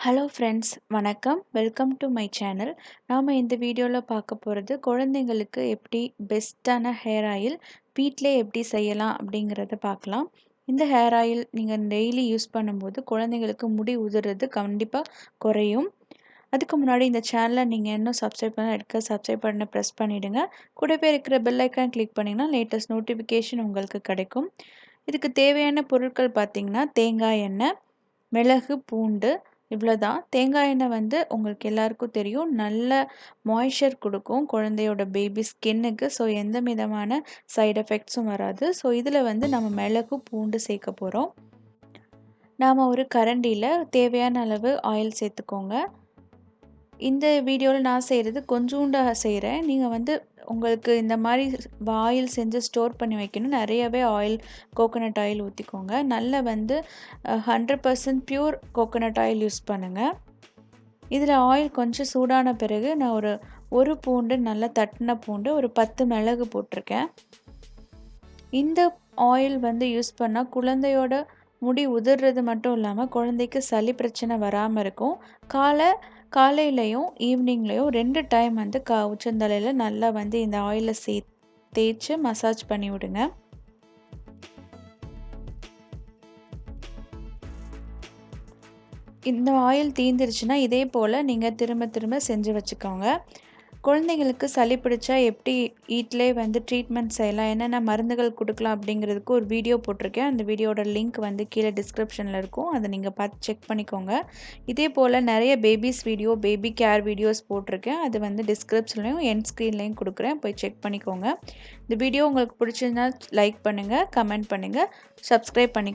Hello friends, வணக்கம். Welcome to my channel. நாம் இந்த வீடியோவில் பார்க்க போகிறது குழந்தைங்களுக்கு எப்படி பெஸ்ட்டான ஹேர் ஆயில் வீட்டிலே எப்படி செய்யலாம் அப்படிங்கிறத பார்க்கலாம். இந்த ஹேர் ஆயில் நீங்கள் டெய்லி யூஸ் பண்ணும்போது குழந்தைங்களுக்கு முடி உதிர்றது கண்டிப்பாக குறையும். அதுக்கு முன்னாடி இந்த சேனலை நீங்கள் இன்னும் சப்ஸ்கிரைப் பண்ண ப்ரெஸ் பண்ணிவிடுங்க. கூடவே இருக்கிற பெல் ஐக்கான் கிளிக் பண்ணிங்கன்னா லேட்டஸ்ட் நோட்டிஃபிகேஷன் உங்களுக்கு கிடைக்கும். இதுக்கு தேவையான பொருட்கள் பார்த்திங்கன்னா தேங்காய் எண்ணெய், மிளகு, பூண்டு, இவ்வளோதான். தேங்காய் எண்ணெய் உங்களுக்கு எல்லாருக்கும் தெரியும், நல்ல மாய்ஸ்சர் கொடுக்கும் குழந்தையோட பேபி ஸ்கின்னுக்கு. ஸோ எந்த விதமான சைடு எஃபெக்ட்ஸும் வராது. ஸோ இதில் நம்ம மிளகு, பூண்டு சேர்க்க போகிறோம். நாம் ஒரு கரண்டியில் தேவையான அளவு ஆயில் சேர்த்துக்கோங்க. இந்த வீடியோவில் நான் செய்கிறது கொஞ்சோண்டாக செய்கிறேன். நீங்கள் உங்களுக்கு இந்த மாதிரி ஆயில் செஞ்சு ஸ்டோர் பண்ணி வைக்கணும். நிறையவே கோகோனட் ஆயில் ஊற்றிக்கோங்க. நல்ல 100% பியூர் கோகோனட் ஆயில் யூஸ் பண்ணுங்கள். இதில் ஆயில் கொஞ்சம் சூடான பிறகு நான் ஒரு பூண்டு, நல்லா தட்டின பூண்டு, ஒரு 10 மிளகு போட்டிருக்கேன். இந்த ஆயில் யூஸ் பண்ணால் குழந்தையோட முடி உதிர்றது மட்டும் இல்லாமல் குழந்தைக்கு சளி பிரச்சனை வராமல் இருக்கும். காலையிலையும் ஈவினிங்லேயும் 2 டைம் உச்சந்தலையில் நல்லா இந்த ஆயிலை தேய்ச்சி மசாஜ் பண்ணி விடுங்க. இந்த ஆயில் தீர்ந்துருச்சுன்னா இதே போல் நீங்கள் திரும்ப திரும்ப செஞ்சு வச்சுக்கோங்க. குழந்தைங்களுக்கு சளி பிடிச்சா எப்படி வீட்டிலே ட்ரீட்மெண்ட் செய்யலாம், என்னென்ன மருந்துகள் கொடுக்கலாம் அப்படிங்கிறதுக்கு ஒரு வீடியோ போட்டிருக்கேன். அந்த வீடியோட லிங்க் கீழே டிஸ்கிரிப்ஷனில் இருக்கும். அதை நீங்கள் பார்த்து செக் பண்ணிக்கோங்க. இதே போல் நிறைய பேபி கேர் வீடியோஸ் போட்டிருக்கேன். அது டிஸ்கிரிப்ஷன்லையும் எண்ட் ஸ்க்ரீன்லையும் கொடுக்குறேன், போய் செக் பண்ணிக்கோங்க. இந்த வீடியோ உங்களுக்கு பிடிச்சிருந்தா லைக் பண்ணுங்கள், கமெண்ட் பண்ணுங்கள், சப்ஸ்கிரைப் பண்ணிக்கோங்க.